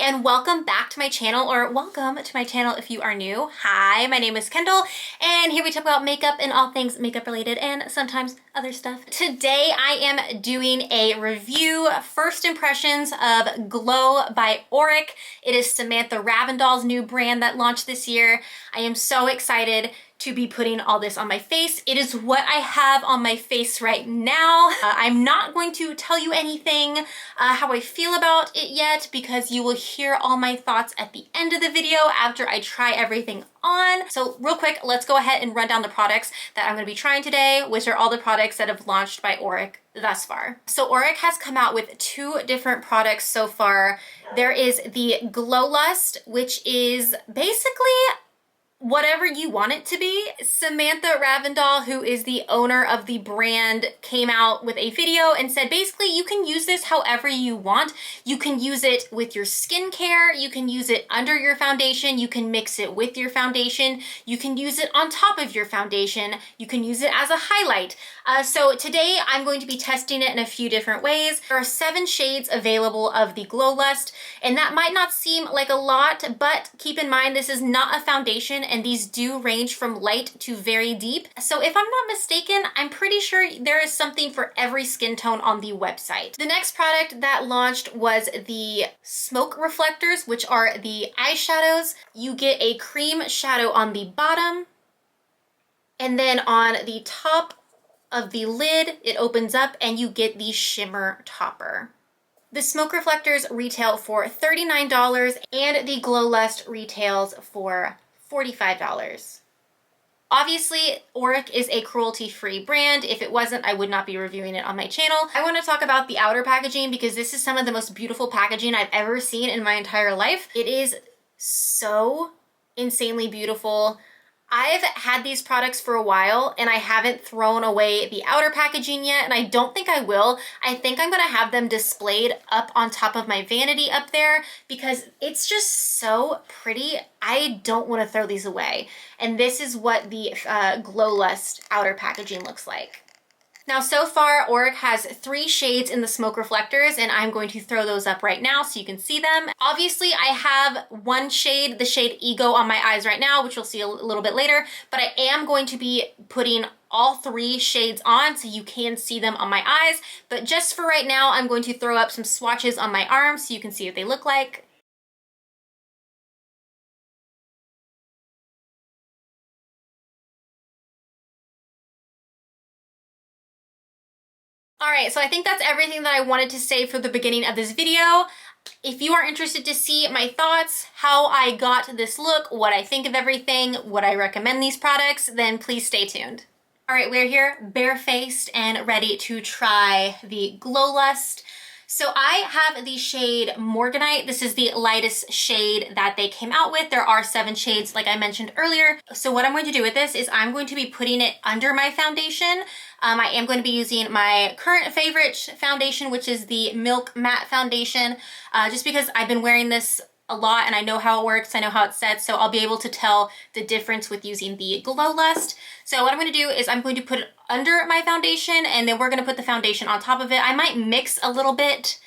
and welcome back to my channel, or welcome to my channel if you are new. Hi, my name is Kendall and here we talk about makeup and all things makeup related and sometimes other stuff. Today I am doing a review, first impressions of Glow by Auric. It is Samantha Ravndahl's new brand that launched this year. I am so excited to be putting all this on my face. It is what I have on my face right now. I'm not going to tell you anything how I feel about it yet because you will hear all my thoughts at the end of the video after I try everything on. So real quick, let's go ahead and run down the products that I'm gonna be trying today, which are all the products that have launched by Auric thus far. So Auric has come out with two different products so far. There is the Glow Lust, which is basically whatever you want it to be. Samantha Ravndahl, who is the owner of the brand, came out with a video and said basically you can use this however you want. You can use it with your skincare, you can use it under your foundation, you can mix it with your foundation, you can use it on top of your foundation, you can use it as a highlight. So today I'm going to be testing it in a few different ways. There are 7 shades available of the Glow Lust, and that might not seem like a lot, but keep in mind this is not a foundation and these do range from light to very deep. So if I'm not mistaken, I'm pretty sure there is something for every skin tone on the website. The next product that launched was the smoke reflectors, which are the eyeshadows. You get a cream shadow on the bottom, and then on the top of the lid, it opens up and you get the shimmer topper. The smoke reflectors retail for $39 and the Glow Lust retails for $45. Obviously, Auric is a cruelty-free brand. If it wasn't, I would not be reviewing it on my channel. I want to talk about the outer packaging because this is some of the most beautiful packaging I've ever seen in my entire life. It is so insanely beautiful. I've had these products for a while and I haven't thrown away the outer packaging yet, and I don't think I will. I think I'm gonna have them displayed up on top of my vanity up there because it's just so pretty. I don't want to throw these away. And this is what the Glow Lust outer packaging looks like. Now, so far, Auric has 3 shades in the smoke reflectors, and I'm going to throw those up right now so you can see them. Obviously, I have one shade, the shade Ego, on my eyes right now, which you'll see a little bit later, but I am going to be putting all 3 shades on so you can see them on my eyes. But just for right now, I'm going to throw up some swatches on my arms so you can see what they look like. All right, so I think that's everything that I wanted to say for the beginning of this video. If you are interested to see my thoughts, how I got this look, what I think of everything, would I recommend these products, then please stay tuned. All right, we're here barefaced and ready to try the Glow Lust. So I have the shade Morganite. This is the lightest shade that they came out with. There are 7 shades, like I mentioned earlier. So what I'm going to do with this is I'm going to be putting it under my foundation. I am going to be using my current favorite foundation, which is the Milk Matte Foundation, just because I've been wearing this a lot and I know how it works, I know how it sets, so I'll be able to tell the difference with using the Glow Lust. So what I'm going to do is I'm going to put it under my foundation and then we're going to put the foundation on top of it. I might mix a little bit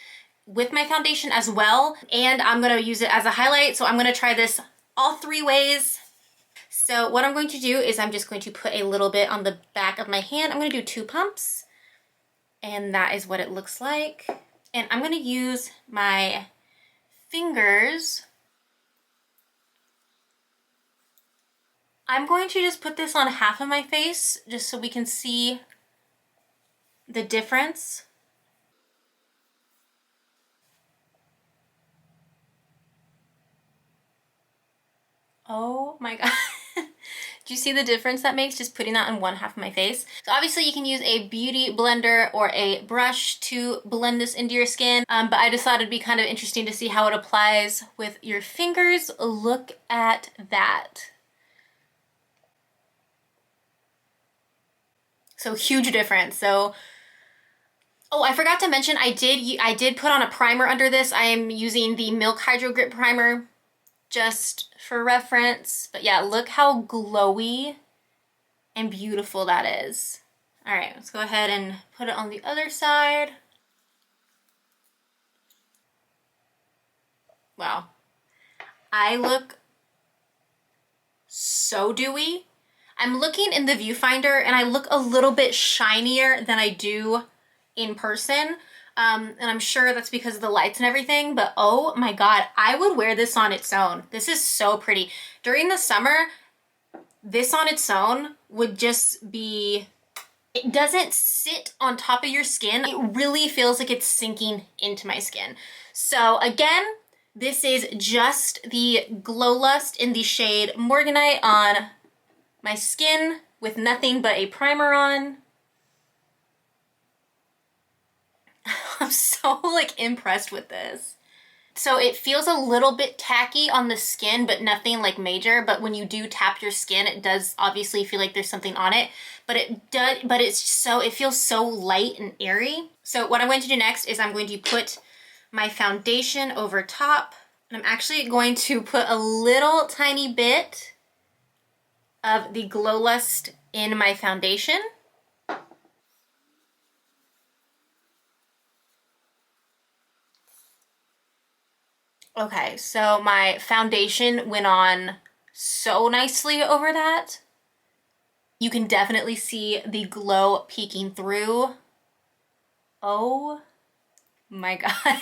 with my foundation as well, and I'm going to use it as a highlight. So I'm going to try this all 3 ways. So what I'm going to do is I'm just going to put a little bit on the back of my hand. I'm going to do 2 pumps, and that is what it looks like. And I'm going to use my fingers. I'm going to just put this on half of my face just so we can see the difference. Oh my God. Do you see the difference that makes just putting that on one half of my face? So obviously you can use a beauty blender or a brush to blend this into your skin, but I just thought it'd be kind of interesting to see how it applies with your fingers. Look at that. So huge difference. So, oh, I forgot to mention, I did put on a primer under this. I am using the Milk Hydro Grip Primer just for reference. But yeah, look how glowy and beautiful that is. All right, let's go ahead and put it on the other side. Wow. I look so dewy. I'm looking in the viewfinder and I look a little bit shinier than I do in person. And I'm sure that's because of the lights and everything, but oh my God, I would wear this on its own. This is so pretty. During the summer, this on its own would just be, it doesn't sit on top of your skin. It really feels like it's sinking into my skin. So again, this is just the Glow Lust in the shade Morganite on my skin with nothing but a primer on. I'm so like impressed with this. So it feels a little bit tacky on the skin, but nothing like major. But when you do tap your skin, it does obviously feel like there's something on it. But it feels so light and airy. So what I'm going to do next is I'm going to put my foundation over top. And I'm actually going to put a little tiny bit of the Glow Lust in my foundation. Okay, so my foundation went on so nicely over that. You can definitely see the glow peeking through. Oh my God.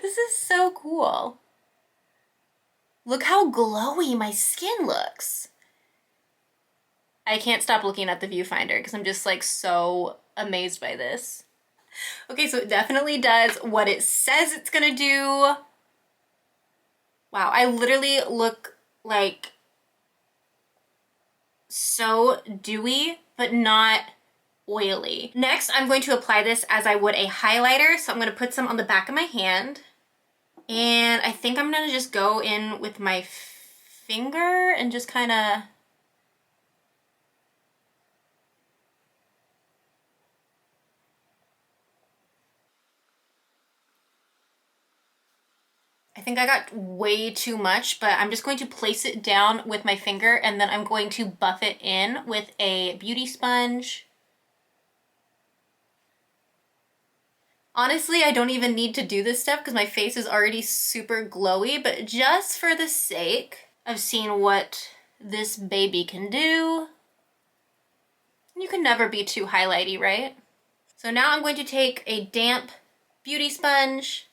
This is so cool. Look how glowy my skin looks. I can't stop looking at the viewfinder because I'm just like so amazed by this. Okay, so it definitely does what it says it's gonna do. Wow, I literally look like so dewy, but not oily. Next, I'm going to apply this as I would a highlighter. So I'm gonna put some on the back of my hand. And I think I'm gonna just go in with my finger and just kind of I think I got way too much, but I'm just going to place it down with my finger and then I'm going to buff it in with a beauty sponge. Honestly, I don't even need to do this step because my face is already super glowy, but just for the sake of seeing what this baby can do, you can never be too highlighty, right? So now I'm going to take a damp beauty sponge.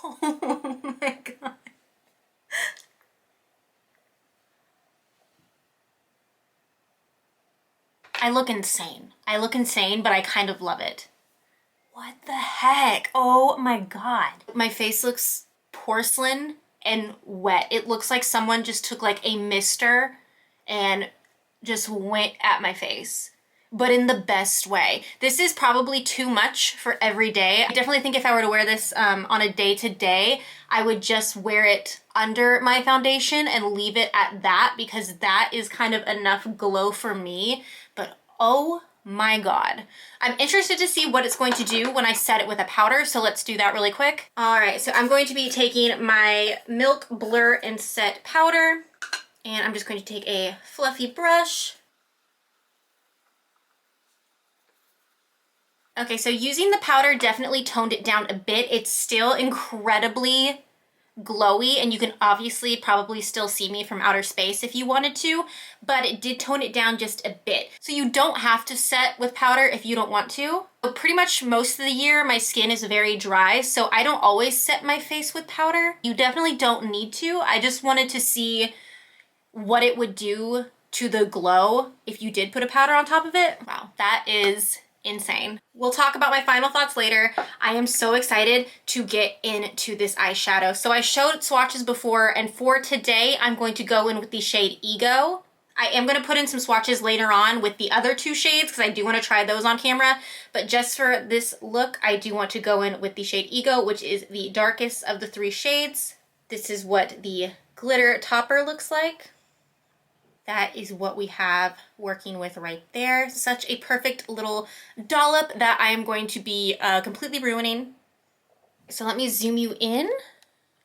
Oh my God. I look insane. I look insane, but I kind of love it. What the heck? Oh my God. My face looks porcelain and wet. It looks like someone just took like a mister and just went at my face, but in the best way. This is probably too much for every day. I definitely think if I were to wear this on a day-to-day, I would just wear it under my foundation and leave it at that because that is kind of enough glow for me. But oh my God. I'm interested to see what it's going to do when I set it with a powder, so let's do that really quick. All right, so I'm going to be taking my Milk Blur and Set powder, and I'm just going to take a fluffy brush. Okay, so using the powder definitely toned it down a bit. It's still incredibly glowy, and you can obviously probably still see me from outer space if you wanted to, but it did tone it down just a bit. So you don't have to set with powder if you don't want to. But pretty much most of the year, my skin is very dry, so I don't always set my face with powder. You definitely don't need to. I just wanted to see what it would do to the glow if you did put a powder on top of it. Wow, that is insane. We'll talk about my final thoughts later. I am so excited to get into this eyeshadow. So I showed swatches before, and for today, I'm going to go in with the shade Ego. I am going to put in some swatches later on with the other two shades because I do want to try those on camera. But just for this look, I do want to go in with the shade Ego, which is the darkest of the three shades. This is what the glitter topper looks like. That is what we have working with right there. Such a perfect little dollop that I am going to be completely ruining. So let me zoom you in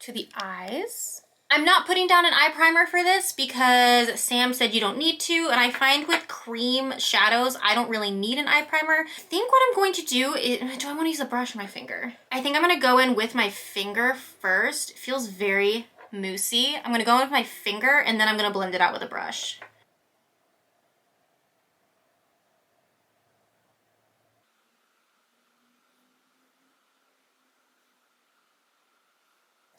to the eyes. I'm not putting down an eye primer for this because Sam said you don't need to, and I find with cream shadows, I don't really need an eye primer. I think what I'm going to do is, do I want to use a brush or my finger? I think I'm going to go in with my finger first. It feels very moussey. I'm going to go in with my finger, and then I'm going to blend it out with a brush.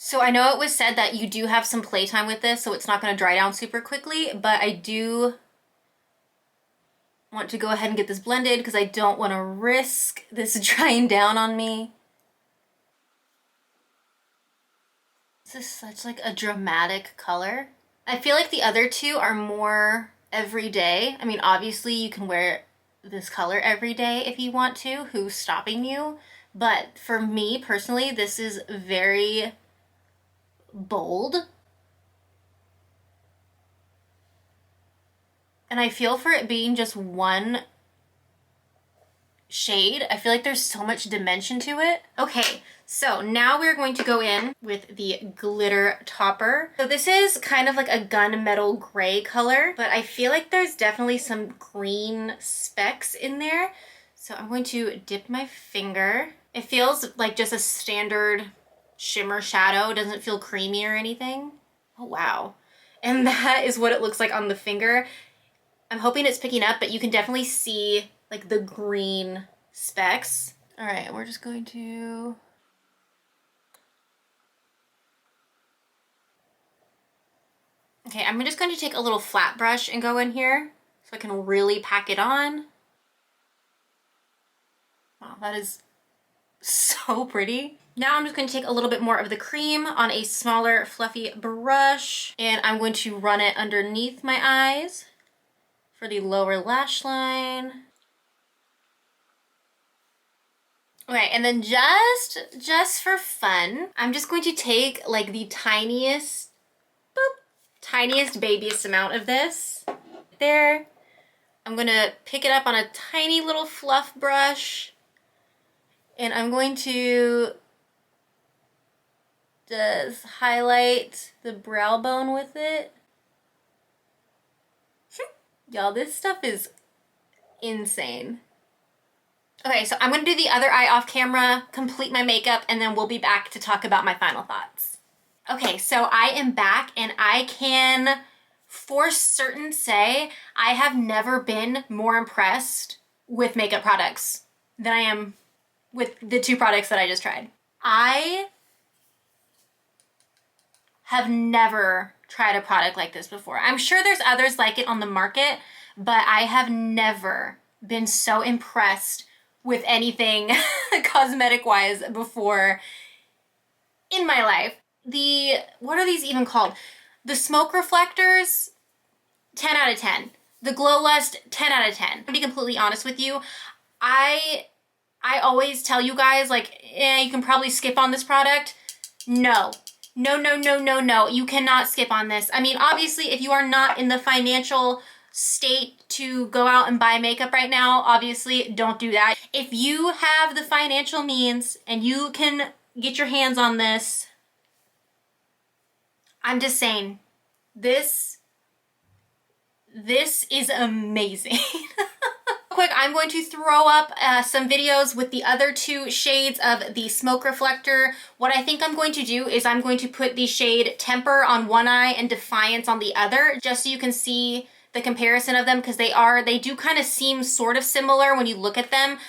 So I know it was said that you do have some playtime with this, so it's not going to dry down super quickly, but I do want to go ahead and get this blended because I don't want to risk this drying down on me. This is such like a dramatic color. I feel like the other two are more everyday. I mean, obviously you can wear this color every day if you want to. Who's stopping you? But for me personally, this is very bold. And I feel for it being just one shade, I feel like there's so much dimension to it. Okay, so now we're going to go in with the glitter topper. So this is kind of like a gunmetal gray color, but I feel like there's definitely some green specks in there. So I'm going to dip my finger. It feels like just a standard shimmer shadow. It doesn't feel creamy or anything. Oh, wow. And that is what it looks like on the finger. I'm hoping it's picking up, but you can definitely see like the green specks. All right, we're just going to... Okay, I'm just going to take a little flat brush and go in here so I can really pack it on. Wow, that is so pretty. Now I'm just going to take a little bit more of the cream on a smaller fluffy brush, and I'm going to run it underneath my eyes for the lower lash line. Okay, and then just for fun, I'm just going to take like the tiniest, boop, tiniest babiest amount of this. There. I'm gonna pick it up on a tiny little fluff brush, and I'm going to just highlight the brow bone with it. Y'all, this stuff is insane. Okay, so I'm gonna do the other eye off camera, complete my makeup, and then we'll be back to talk about my final thoughts. Okay, so I am back, and I can for certain say I have never been more impressed with makeup products than I am with the two products that I just tried. I have never tried a product like this before. I'm sure there's others like it on the market, but I have never been so impressed with anything cosmetic wise before in my life. What are these even called? The smoke reflectors, 10 out of 10. The Glow Lust, 10 out of 10. To be completely honest with you, I always tell you guys, like, you can probably skip on this product. No. No, no, no, no, no. You cannot skip on this. I mean, obviously, if you are not in the financial state to go out and buy makeup right now, obviously, don't do that. If you have the financial means and you can get your hands on this, I'm just saying, this is amazing. Quick, I'm going to throw up some videos with the other two shades of the smoke reflector. What I think I'm going to do is I'm going to put the shade Temper on one eye and Defiance on the other, just so you can see the comparison of them, because they do kind of seem sort of similar when you look at them.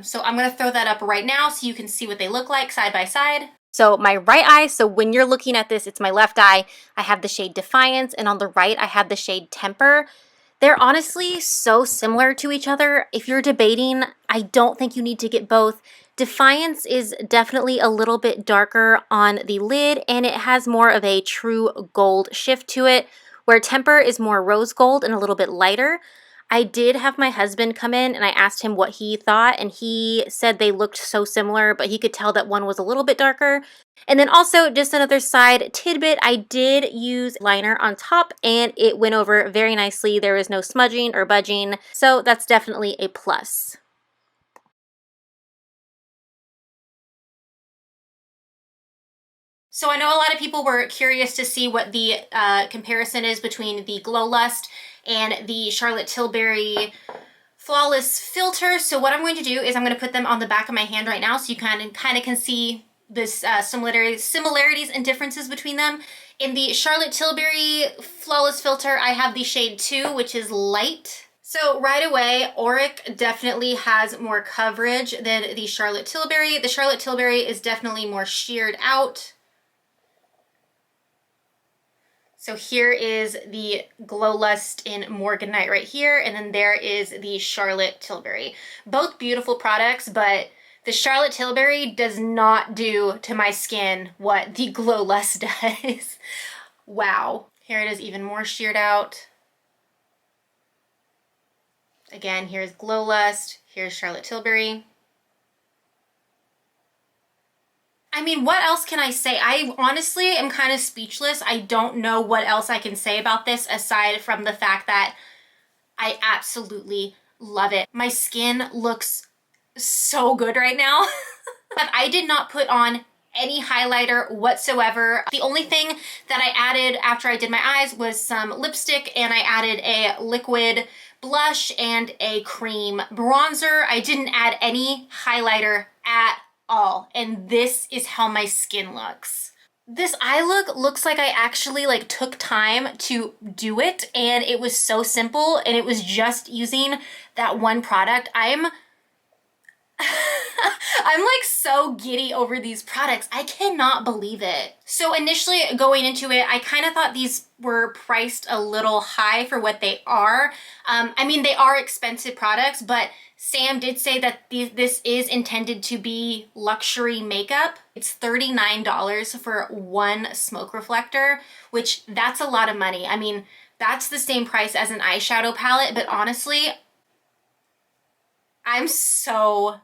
So I'm going to throw that up right now so you can see what they look like side by side. So my right eye, so when you're looking at this, it's my left eye. I have the shade Defiance, and on the right, I have the shade Temper. They're honestly so similar to each other. If you're debating, I don't think you need to get both. Defiance is definitely a little bit darker on the lid, and it has more of a true gold shift to it, where Temper is more rose gold and a little bit lighter. I did have my husband come in and I asked him what he thought, and he said they looked so similar, but he could tell that one was a little bit darker. And then also, just another side tidbit, I did use liner on top and it went over very nicely. There was no smudging or budging, so that's definitely a plus. So I know a lot of people were curious to see what the comparison is between the Glow Lust and the Charlotte Tilbury Flawless Filter. So what I'm going to do is I'm going to put them on the back of my hand right now so you kind of can see this similarities and differences between them. In the Charlotte Tilbury Flawless Filter, I have the shade 2, which is light. So right away, Auric definitely has more coverage than the Charlotte Tilbury. The Charlotte Tilbury is definitely more sheared out. So here is the Glow Lust in Morganite right here, and then there is the Charlotte Tilbury. Both beautiful products, but the Charlotte Tilbury does not do to my skin what the Glow Lust does. Wow. Here it is even more sheared out. Again, here's Glow Lust, here's Charlotte Tilbury. I mean, what else can I say? I honestly am kind of speechless. I don't know what else I can say about this aside from the fact that I absolutely love it. My skin looks so good right now. I did not put on any highlighter whatsoever. The only thing that I added after I did my eyes was some lipstick, and I added a liquid blush and a cream bronzer. I didn't add any highlighter at all, and this is how my skin looks. This eye look looks like I actually like took time to do it, and it was so simple, and it was just using that one product. I'm like so giddy over these products. I cannot believe it. So initially going into it, I kind of thought these were priced a little high for what they are. I mean, they are expensive products, but Sam did say that this is intended to be luxury makeup. It's $39 for one smoke reflector, which that's a lot of money. I mean, that's the same price as an eyeshadow palette, but honestly, I'm so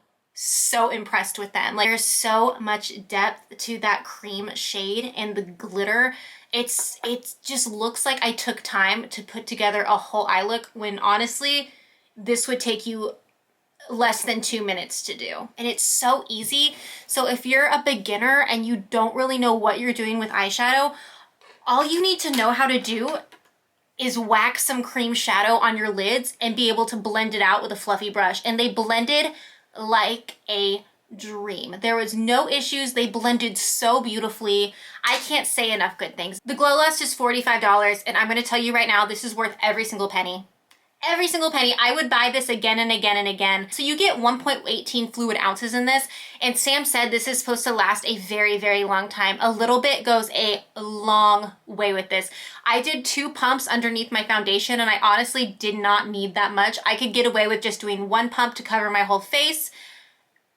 impressed with them. Like, there's so much depth to that cream shade and the glitter. It just looks like I took time to put together a whole eye look when honestly, this would take you less than 2 minutes to do. And it's so easy. So if you're a beginner and you don't really know what you're doing with eyeshadow, all you need to know how to do is wax some cream shadow on your lids and be able to blend it out with a fluffy brush. And they blended like a dream. There was no issues. They blended so beautifully. I can't say enough good things. The Glow Lust is $45, and I'm going to tell you right now, this is worth every single penny. Every single penny. I would buy this again and again and again. So you get 1.18 fluid ounces in this, and Sam said this is supposed to last a very, very long time. A little bit goes a long way with this. I did 2 pumps underneath my foundation, and I honestly did not need that much. I could get away with just doing 1 pump to cover my whole face.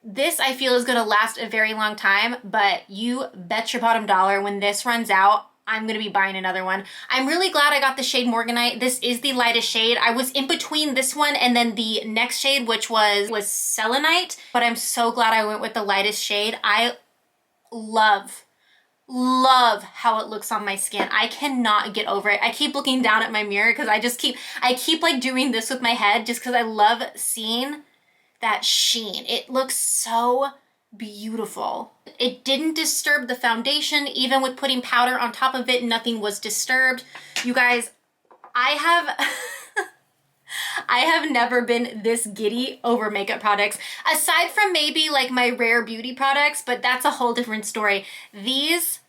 This I feel is going to last a very long time, but you bet your bottom dollar when this runs out, I'm going to be buying another one. I'm really glad I got the shade Morganite. This is the lightest shade. I was in between this one and then the next shade, which was Selenite, but I'm so glad I went with the lightest shade. I love how it looks on my skin. I cannot get over it. I keep looking down at my mirror because I keep like doing this with my head just because I love seeing that sheen. It looks so beautiful. It didn't disturb the foundation. Even with putting powder on top of it, nothing was disturbed. You guys, I have never been this giddy over makeup products, aside from maybe like my rare beauty products, but that's a whole different story. These,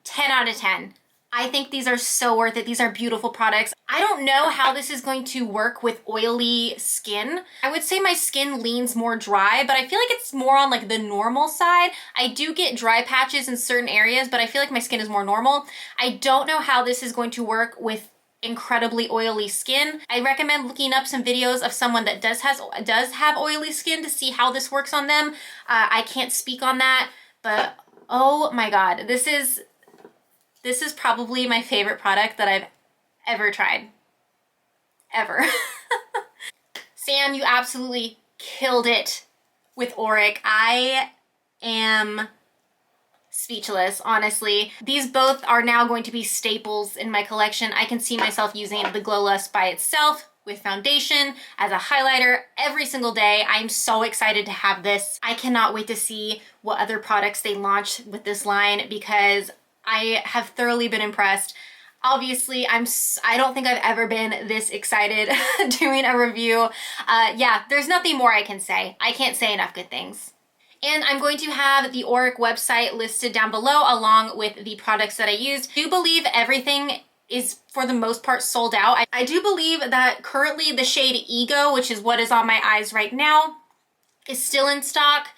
10 out of 10. I think these are so worth it. These are beautiful products. I don't know how this is going to work with oily skin. I would say my skin leans more dry, but I feel like it's more on like the normal side. I do get dry patches in certain areas, but I feel like my skin is more normal. I don't know how this is going to work with incredibly oily skin. I recommend looking up some videos of someone that does have oily skin to see how this works on them. I can't speak on that, but oh my God, this is probably my favorite product that I've ever tried. Ever. Sam, you absolutely killed it with Auric. I am speechless, honestly. These both are now going to be staples in my collection. I can see myself using the Glow Lust by itself with foundation, as a highlighter every single day. I'm so excited to have this. I cannot wait to see what other products they launch with this line because I have thoroughly been impressed. Obviously, I don't think I've ever been this excited doing a review. Yeah, there's nothing more I can say. I can't say enough good things. And I'm going to have the Auric website listed down below along with the products that I used. I do believe everything is for the most part sold out. I do believe that currently the shade Ego, which is what is on my eyes right now, is still in stock.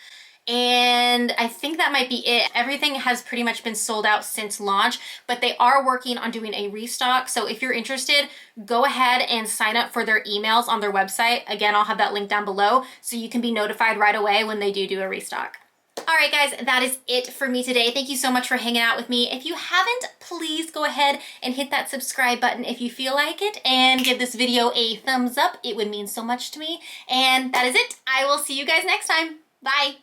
And I think that might be it. Everything has pretty much been sold out since launch, but they are working on doing a restock. So if you're interested, go ahead and sign up for their emails on their website. Again, I'll have that link down below so you can be notified right away when they do a restock. All right, guys, that is it for me today. Thank you so much for hanging out with me. If you haven't, please go ahead and hit that subscribe button if you feel like it and give this video a thumbs up. It would mean so much to me. And that is it. I will see you guys next time. Bye.